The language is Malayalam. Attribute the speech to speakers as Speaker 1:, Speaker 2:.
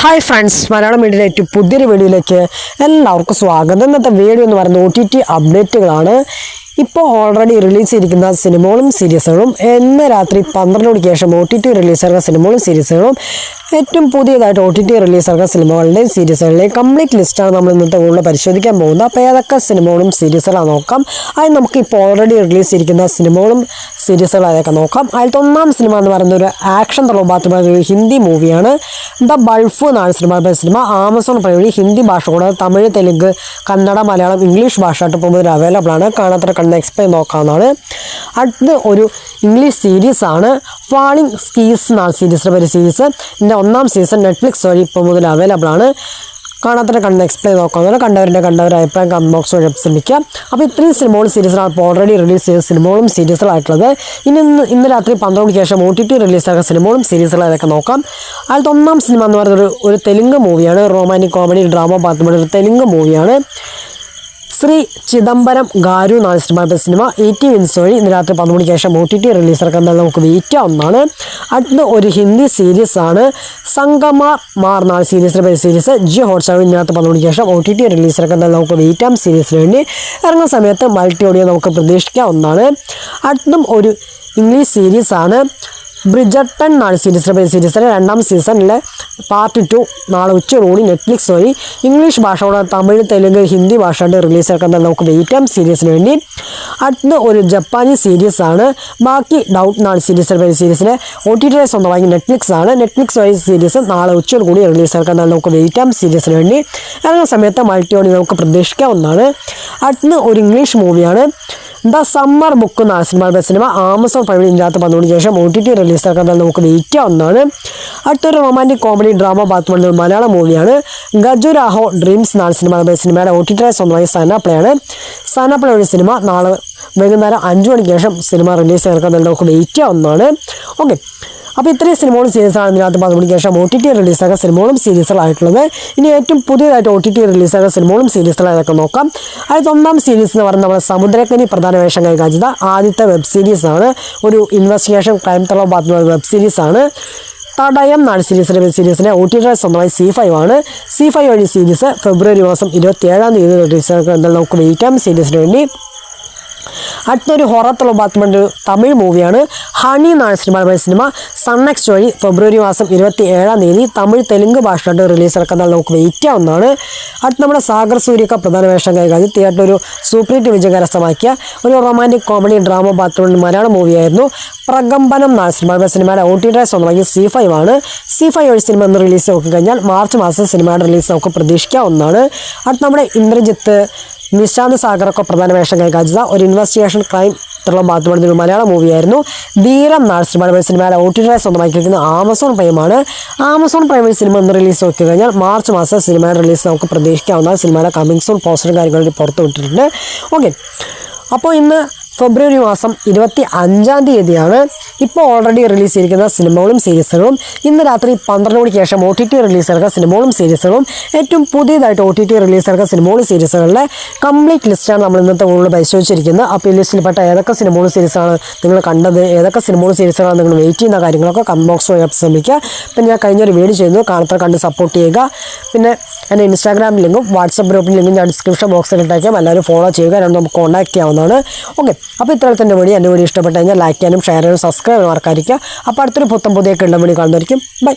Speaker 1: ഹായ് ഫ്രണ്ട്സ്, മലയാളം മീഡിയയിലേക്ക് പുതിയൊരു വീഡിയോയിലേക്ക് എല്ലാവർക്കും സ്വാഗതം. ഇന്നത്തെ വീഡിയോ എന്ന് പറയുന്നത് OTT അപ്ഡേറ്റുകളാണ്. ഇപ്പോൾ ഓൾറെഡി റിലീസ് ചെയ്തിരിക്കുന്ന സിനിമകളും സീരീസുകളും ഇന്ന് രാത്രി 12 മണിക്ക് ശേഷം OTT റിലീസാകുന്ന സിനിമകളും സീരീസുകളും ഏറ്റവും പുതിയതായിട്ട് OTT റിലീസാകുന്ന സിനിമകളുടെയും സീരീസുകളുടെയും കംപ്ലീറ്റ് ലിസ്റ്റാണ് നമ്മൾ ഇന്നത്തെ കൂടുതൽ പരിശോധിക്കാൻ പോകുന്നത്. അപ്പോൾ ഏതൊക്കെ സിനിമകളും സീരീസുകളാണ് നോക്കാം. അത് നമുക്ക് ഇപ്പോൾ ഓൾറെഡി റിലീസ് ചെയ്തിരിക്കുന്ന സിനിമകളും സീരീസുകളായൊക്കെ നോക്കാം. അതിലത്തെ ഒന്നാം സിനിമ എന്ന് പറയുന്നത് ഒരു ആക്ഷൻ തലഭാഗത്തുള്ള ഒരു ഹിന്ദി മൂവിയാണ്. ദ ബൾഫ് എന്നാണ് സിനിമ ആമസോൺ പ്രൈം വഴി ഹിന്ദി ഭാഷ കൂടാതെ തമിഴ്, തെലുങ്ക്, കന്നഡ, മലയാളം, ഇംഗ്ലീഷ് ഭാഷയായിട്ട് പോകുമ്പോൾ അവൈലബിൾ ആണ്. കാണാത്ത എക്സ്പ്ലെയിൻ നോക്കാവുന്നതാണ്. അടുത്ത് ഒരു ഇംഗ്ലീഷ് സീരീസാണ് ഫാളിംഗ് സ്കീസ് എന്നാണ് സീരീസ്. ഇതിൻ്റെ ഒന്നാം സീസൺ നെറ്റ്ഫ്ലിക്സ് വഴി ഇപ്പോൾ മുതൽ അവൈലബിൾ ആണ്. കാണാത്ത എക്സ്പ്ലെയിൻ നോക്കാവുന്നതാണ്. കണ്ടവരുടെ അഭിപ്രായം കമന്റ് ബോക്സ് വഴി ശ്രമിക്കുക. അപ്പോൾ ഇത്രയും സിനിമകളും സീരീസുകളാണ് ഇപ്പോൾ ഓൾറെഡി റിലീസ് ചെയ്ത സിനിമകളും സീരീസുകളായിട്ടുള്ളത്. ഇന്ന് രാത്രി 12 മണിക്ക് ശേഷം OTT റിലീസാകുന്ന സിനിമകളും സീരീസുകളൊക്കെ നോക്കാം. അതിലത്തെ ഒന്നാം സിനിമ എന്ന് പറയുന്നത് ഒരു തെലുങ്ക് മൂവിയാണ്. റൊമാൻറ്റിക് കോമഡി ഡ്രാമ പാത്തുമ്പോൾ ഒരു തെലുങ്ക് മൂവിയാണ്. ശ്രീ ചിദംബരം ഗാരു എന്നാണ് സിനിമ 80 മിനിറ്റ്സ് വഴി ഇന്ന് രാത്രി 12 മണിക്ക് ശേഷം OTT റിലീസാക്കാൻ നമുക്ക് വെയിറ്റ് ആവുന്നതാണ്. അടുത്ത ഒരു ഹിന്ദി സീരീസാണ് സംഗമാർ എന്നാണ് സീരീസ് ജിയോ ഹോട്ട്സ്റ്റാർ ഇന്ന് രാത്രി 12 മണിക്ക് ശേഷം OTT റിലീസാക്കാൻ നമുക്ക് വെയിറ്റ് ആം സീരീസിന് വേണ്ടി ഇറങ്ങുന്ന സമയത്ത് മൾട്ടി ഓഡിയോ നമുക്ക് പ്രതീക്ഷിക്കാവുന്നതാണ്. അടുത്തും ഒരു ഇംഗ്ലീഷ് സീരീസാണ് ബ്രിജർട്ടൺ എന്നാണ് സീരീസിലെ രണ്ടാം സീസണിലെ പാർട്ട് 2 നാളെ ഉച്ചയോടുകൂടി നെറ്റ്ഫ്ലിക്സ് വഴി ഇംഗ്ലീഷ് ഭാഷയോടെ തമിഴ്, തെലുങ്ക്, ഹിന്ദി ഭാഷയുടെ റിലീസാക്കാൻ നമുക്ക് വെയിറ്റ് ആം സീരീസിന് വേണ്ടി. അടുത്ത ഒരു ജപ്പാനീസ് സീരീസാണ് ബാക്കി ഡൗട്ട് എന്നാണ് സീരീസിലെ OTT സ്വന്തമായി നെറ്റ്ഫ്ലിക്സ് വഴി സീരീസ് നാളെ ഉച്ചയോടുകൂടി റിലീസാക്കാൻ നമുക്ക് വെയിറ്റ് ആം സീരീസിന് വേണ്ടി ഇറങ്ങുന്ന സമയത്ത് മൾട്ടി ഓഡിയോ നമുക്ക് പ്രതീക്ഷിക്കാവുന്നതാണ്. അടുത്ത ഒരു ഇംഗ്ലീഷ് മൂവിയാണ് ദ സമ്മർ ബുക്ക് എന്നാണ് സിനിമ ആമസോൺ പ്രൈം വഴി ഇന്ന് രാത്രി 12 മണിക്ക് ശേഷം OTT റിലീസാക്കാൻ നമുക്ക് വെയിറ്റ് ആവുന്നതാണ്. അടുത്തൊരു റൊമാൻറ്റിക് കോമഡി ഡ്രാമ പാത്തുമ്പോൾ മലയാളം മൂവിയാണ് ഗജുരാഹോ ഡ്രീംസ് എന്നാണ് സിനിമയുടെ OTT സ്വന്തമായി സന പ്ലേ വഴി സിനിമ നാളെ വൈകുന്നേരം 5 മണിക്ക് ശേഷം സിനിമ റിലീസ് ചെയ്യാൻ നമുക്ക് വെയിറ്റ് ആവുന്നതാണ്. ഓക്കെ, അപ്പോൾ ഇത്രയും സിനിമകളും സീരീസാണ് ഇതിനകത്ത് 12 മണിക്ക് ശേഷം OTT റിലീസാകുന്ന സിനിമകളും സീരീസുകളായിട്ടുള്ളത്. ഇനി ഏറ്റവും പുതിയതായിട്ട് OTT റിലീസാകുന്ന സിനിമകളും സീരീസുകളായൊക്കെ നോക്കാം. അതിൽ ഒന്നാം സീരീസ് എന്ന് പറയുന്നത് നമ്മുടെ സമുദ്രക്കനി പ്രധാന വേഷം കൈകാര്യം ആദ്യത്തെ വെബ് സീരീസാണ്. ഒരു ഇൻവെസ്റ്റിഗേഷൻ ക്രൈം ത്രില്ലർ പാത്തുള്ള വെബ് സീരീസാണ്. തടയം എന്നാണ് സീരീസിലെ OTT സ്വന്തമായി C5 ആണ്. C5 വഴി സീരീസ് ഫെബ്രുവരി മാസം 27 റിലീസാക്കാൻ നമുക്ക് വെയിറ്റ് ആം സീരീസിന് വേണ്ടി. അടുത്തൊരു ഹൊറർ ത്രില്ലർ തമിഴ് മൂവിയാണ് ഹണി എന്നാണ് സിനിമ സൺനെക്സ്റ്റ് വഴി ഫെബ്രുവരി മാസം 27 തമിഴ്, തെലുങ്ക് ഭാഷയായിട്ട് റിലീസാക്കാൻ നമുക്ക് വെയിറ്റ് ആവുന്നതാണ്. അടുത്ത് നമ്മുടെ സാഗർ സൂര്യക്ക പ്രധാന വേഷം കൈകാര്യം തിയേറ്റർ ഒരു സൂപ്പർ ഹിറ്റ് വിജയം കരസ്ഥമാക്കിയ ഒരു റൊമാൻറ്റിക് കോമഡി ഡ്രാമ പാത്തുള്ള മലയാളം മൂവിയായിരുന്നു പ്രകമ്പനം എന്നാണ് സിനിമയുടെ OTT സ്വന്തമായി C5 ആണ്. C5 വഴി സിനിമ ഒന്ന് റിലീസ് നോക്കിക്കഴിഞ്ഞാൽ മാർച്ച് മാസം സിനിമയുടെ റിലീസ് നമുക്ക് പ്രതീക്ഷിക്കാവുന്നതാണ്. അടുത്ത് നമ്മുടെ ഇന്ദ്രജിത്ത്, നിശാന്ത് സാഗറൊക്കെ പ്രധാന വേഷം കൈകാര്യം ഒരു ഇൻവെസ്റ്റിഗേഷൻ ക്രൈം ത്രില്ലർ പാത്തുമ്പോൾ ഒരു മലയാളം മൂവിയായിരുന്നു ധീരം എന്നാണ് സിനിമയുടെ OTT സ്വന്തമാക്കിയിരിക്കുന്ന ആമസോൺ പ്രൈമാണ്. ആമസോൺ പ്രൈം വഴി സിനിമ ഒന്ന് റിലീസ് നോക്കി കഴിഞ്ഞാൽ മാർച്ച് മാസം സിനിമയുടെ റിലീസ് നമുക്ക് പ്രതീക്ഷിക്കാവുന്ന സിനിമയുടെ കമ്മിങ് സൂൺ പോസ്റ്ററും കാര്യങ്ങളും പുറത്തു വിട്ടിട്ടുണ്ട്. ഓക്കെ, അപ്പോൾ ഇന്ന് ഫെബ്രുവരി മാസം 25 ഇപ്പോൾ ഓൾറെഡി റിലീസ് ചെയ്തിരിക്കുന്ന സിനിമകളും സീരീസുകളും ഇന്ന് രാത്രി 12 മണിക്ക് ശേഷം OTT റിലീസാകുന്ന സിനിമകളും സീരീസുകളും ഏറ്റവും പുതിയതായിട്ട് OTT റിലീസാകുന്ന സിനിമകളും സീരീസുകളിലെ കംപ്ലീറ്റ് ലിസ്റ്റാണ് നമ്മൾ ഇന്നത്തെ കൂടുതൽ പരിശോധിച്ചിരിക്കുന്നത്. അപ്പോൾ ഈ ലിസ്റ്റിൽപ്പെട്ട ഏതൊക്കെ സിനിമകളും സീരീസാണ് നിങ്ങൾ കണ്ടത്, ഏതൊക്കെ സിനിമകളും സീരീസുകളാണ് നിങ്ങൾ വെയിറ്റ് ചെയ്യുന്ന കാര്യങ്ങളൊക്കെ കമന്റ് ബോക്സ് വഴി ശ്രമിക്കുക. പിന്നെ ഞാൻ കഴിഞ്ഞൊരു വീഡിയോ ചെയ്യുന്നു, കണ്ട് സപ്പോർട്ട് ചെയ്യുക. പിന്നെ എൻ്റെ ഇൻസ്റ്റാഗ്രാം ലിങ്കും വാട്സപ്പ് ഗ്രൂപ്പിൽ ലിങ്കും ഞാൻ ഡിസ്ക്രിപ്ഷൻ ബോക്സിൽ ഇട്ടേക്കാം. എല്ലാവരും ഫോളോ ചെയ്യുക, നമുക്ക് കോൺടാക്ട് ചെയ്യാവുന്നതാണ്. ഓക്കെ, അപ്പോൾ ഇത്തരത്തിൻ്റെ വീഡിയോ എൻ്റെ വീഡിയോ ഇഷ്ടപ്പെട്ടു കഴിഞ്ഞാൽ ലൈക്ക് ചെയ്യാനും ഷെയർ ചെയ്യാനും സബ്സ്ക്രൈബ് ചെയ്യാനും മറക്കാതിരിക്കുക. അപ്പോൾ അടുത്തൊരു പുതിയ കാണുന്നതായിരിക്കും. ബൈ.